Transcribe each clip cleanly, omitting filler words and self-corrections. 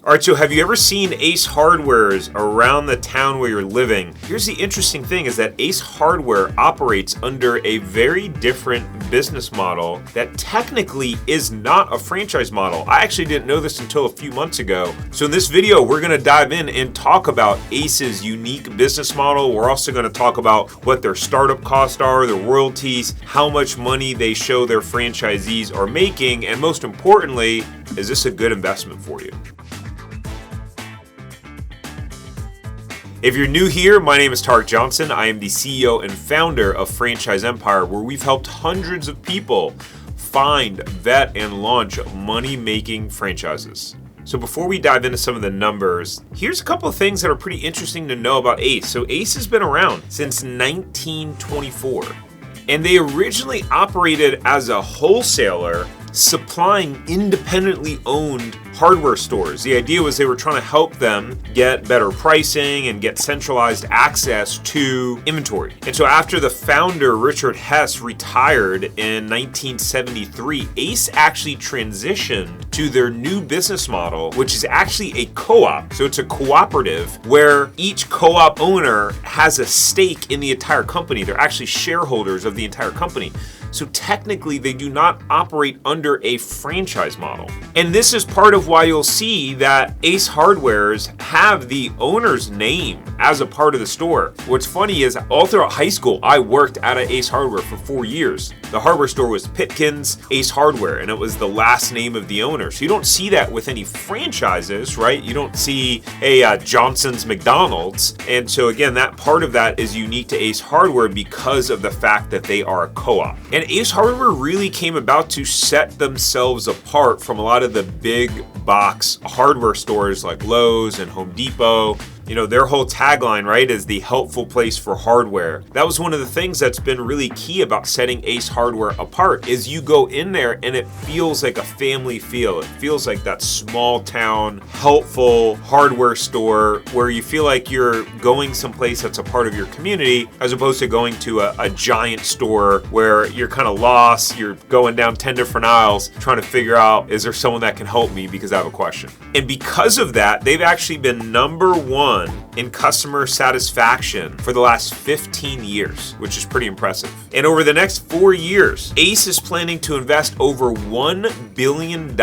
All right, so have you ever seen Ace Hardwares around the town where you're living? Here's the interesting thing is that Ace Hardware operates under a very different business model that technically is not a franchise model. I actually didn't know this until a few months ago. So in this video, we're gonna dive in and talk about Ace's unique business model. We're also gonna talk about what their startup costs are, their royalties, how much money they show their franchisees are making, and most importantly, is this a good investment for you? If you're new here, my name is Tarek Johnson. I am the CEO and founder of Franchise Empire, where we've helped hundreds of people find, vet, and launch money-making franchises. So before we dive into some of the numbers, here's a couple of things that are pretty interesting to know about Ace. So Ace has been around since 1924, and they originally operated as a wholesaler supplying independently owned hardware stores. The idea was they were trying to help them get better pricing and get centralized access to inventory. And so after the founder, Richard Hess, retired in 1973, Ace actually transitioned to their new business model, which is actually a co-op. So it's a cooperative where each co-op owner has a stake in the entire company. They're actually shareholders of the entire company. So technically, they do not operate under a franchise model. And this is part of why you'll see that Ace Hardwares have the owner's name as a part of the store. What's funny is all throughout high school, I worked at an Ace Hardware for 4 years. The hardware store was Pitkins Ace Hardware, and it was the last name of the owner. So you don't see that with any franchises, right? You don't see a Johnson's McDonald's. And so again, that part of that is unique to Ace Hardware because of the fact that they are a co-op. And Ace Hardware really came about to set themselves apart from a lot of the big box hardware stores like Lowe's and Home Depot. You know, their whole tagline, right, is the helpful place for hardware. That was one of the things that's been really key about setting Ace Hardware apart is you go in there and it feels like a family feel. It feels like that small town, helpful hardware store where you feel like you're going someplace that's a part of your community as opposed to going to a giant store where you're kind of lost, you're going down 10 different aisles trying to figure out, is there someone that can help me because I have a question? And because of that, they've actually been number one in customer satisfaction for the last 15 years, which is pretty impressive. And over the next 4 years, Ace is planning to invest over $1 billion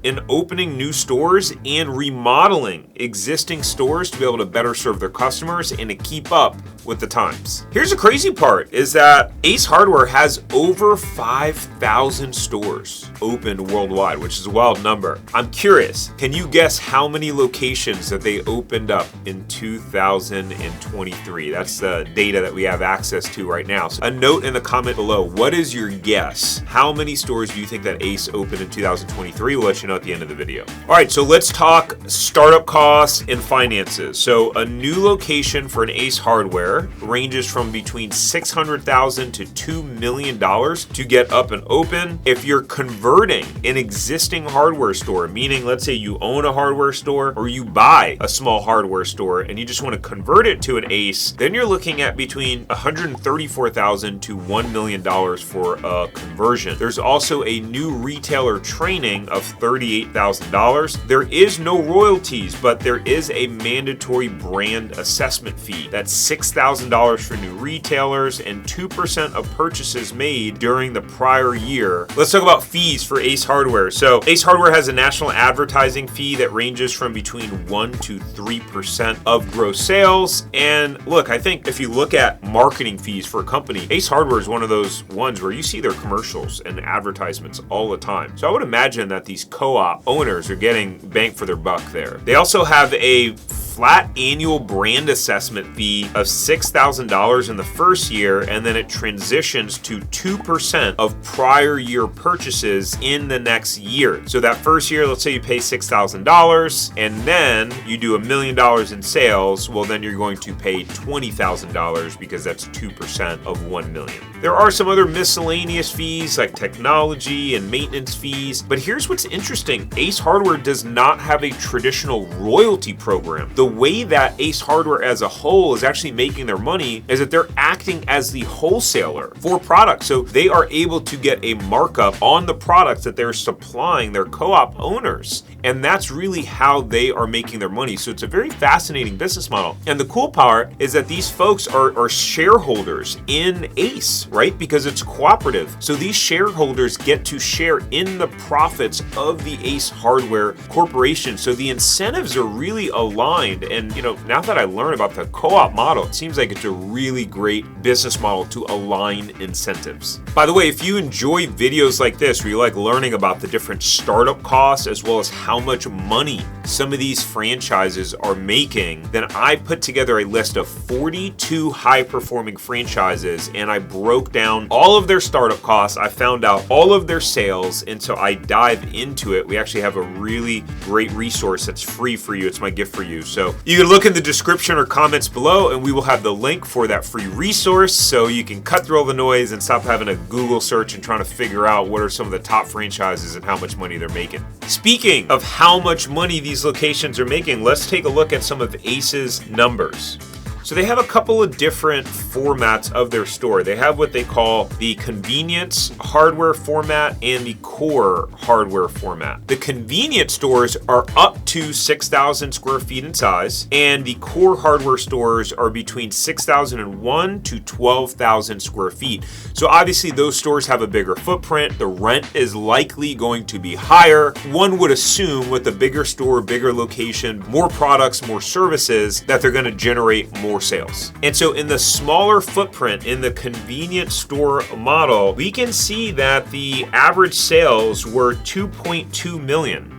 in opening new stores and remodeling existing stores to be able to better serve their customers and to keep up with the times. Here's the crazy part is that Ace Hardware has over 5,000 stores opened worldwide, which is a wild number. I'm curious, can you guess how many locations that they opened up in 2023? That's the data that we have access to right now. So a note in the comment below, what is your guess? How many stores do you think that Ace opened in 2023? We'll let you know at the end of the video. All right, so let's talk startup costs and finances. So a new location for an Ace Hardware ranges from between $600,000 to $2 million to get up and open. If you're converting an existing hardware store, meaning let's say you own a hardware store or you buy a small hardware store and you just want to convert it to an Ace, then you're looking at between $134,000 to $1 million for a conversion. There's also a new retailer training of $38,000. There is no royalties, but there is a mandatory brand assessment fee. That's $6,000 for new retailers and 2% of purchases made during the prior year. Let's talk about fees for Ace Hardware. So Ace Hardware has a national advertising fee that ranges from between 1 to 3% of gross sales. And look, I think if you look at marketing fees for a company, Ace Hardware is one of those ones where you see their commercials and advertisements all the time. So I would imagine that these co-op owners are getting bang for their buck there. They also have a flat annual brand assessment fee of $6,000 in the first year, and then it transitions to 2% of prior year purchases in the next year. So that first year, let's say you pay $6,000 and then you do $1 million in sales, well then you're going to pay $20,000 because that's 2% of 1 million. There are some other miscellaneous fees like technology and maintenance fees, but here's what's interesting. Ace Hardware does not have a traditional royalty program. The way that Ace Hardware as a whole is actually making their money is that they're acting as the wholesaler for products. So they are able to get a markup on the products that they're supplying their co-op owners. And that's really how they are making their money. So it's a very fascinating business model. And the cool part is that these folks are shareholders in Ace, right? Because it's cooperative. So these shareholders get to share in the profits of the Ace Hardware Corporation. So the incentives are really aligned. And now that I learn about the co-op model, it seems like it's a really great business model to align incentives. By the way, if you enjoy videos like this, where you like learning about the different startup costs as well as how much money some of these franchises are making, then I put together a list of 42 high-performing franchises, and I broke down all of their startup costs. I found out all of their sales, and so I dive into it. We actually have a really great resource that's free for you. It's my gift for you. So you can look in the description or comments below, and we will have the link for that free resource so you can cut through all the noise and stop having a Google search and trying to figure out what are some of the top franchises and how much money they're making. Speaking of how much money these locations are making, let's take a look at some of Ace's numbers. So they have a couple of different formats of their store. They have what they call the convenience hardware format and the core hardware format. The convenience stores are up to 6,000 square feet in size, and the core hardware stores are between 6,001 to 12,000 square feet. So obviously those stores have a bigger footprint. The rent is likely going to be higher. One would assume with a bigger store, bigger location, more products, more services, that they're going to generate more sales. And so in the smaller footprint, in the convenience store model, we can see that the average sales were 2.2 million.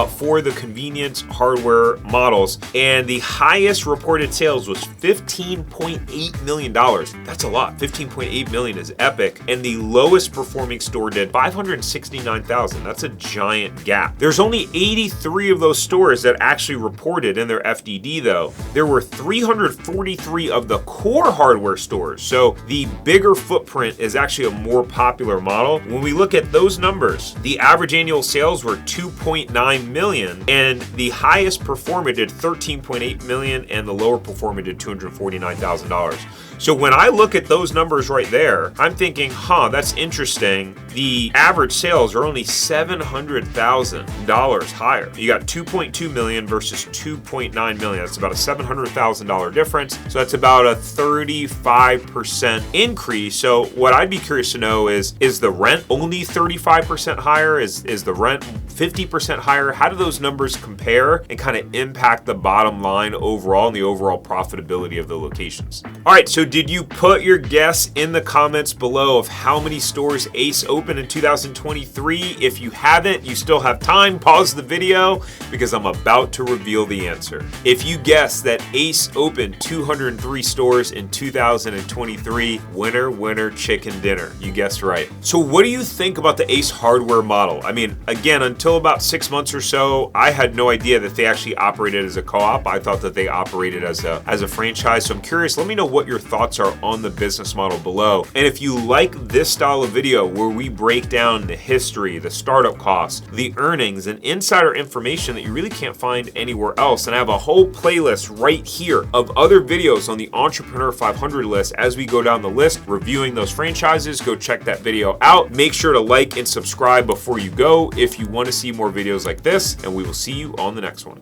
For the convenience hardware models, and the highest reported sales was $15.8 million. That's a lot. $15.8 million is epic. And the lowest performing store did $569,000. That's a giant gap. There's only 83 of those stores that actually reported in their FDD though. There were 343 of the core hardware stores. So the bigger footprint is actually a more popular model. When we look at those numbers, the average annual sales were 2.9 million, and the highest performer did 13.8 million, and the lower performer did $249,000. So when I look at those numbers right there, I'm thinking, that's interesting. The average sales are only $700,000 higher. You got 2.2 million versus 2.9 million. That's about a $700,000 difference. So that's about a 35% increase. So what I'd be curious to know is the rent only 35% higher? Is the rent 50% higher? How do those numbers compare and kind of impact the bottom line overall and the overall profitability of the locations? All right, so did you put your guess in the comments below of how many stores Ace opened in 2023? If you haven't, you still have time. Pause the video because I'm about to reveal the answer. If you guess that Ace opened 203 stores in 2023, winner, chicken dinner. You guessed right. So what do you think about the Ace Hardware model? I mean, again, until about 6 months or so, I had no idea that they actually operated as a co-op. I thought that they operated as a franchise. So I'm curious, let me know what your thoughts are on the business model below. And if you like this style of video where we break down the history, the startup costs, the earnings, and insider information that you really can't find anywhere else, and I have a whole playlist right here of other videos on the Entrepreneur 500 list as we go down the list, reviewing those franchises, go check that video out. Make sure to like and subscribe before you go if you want to see more videos like this, and we will see you on the next one.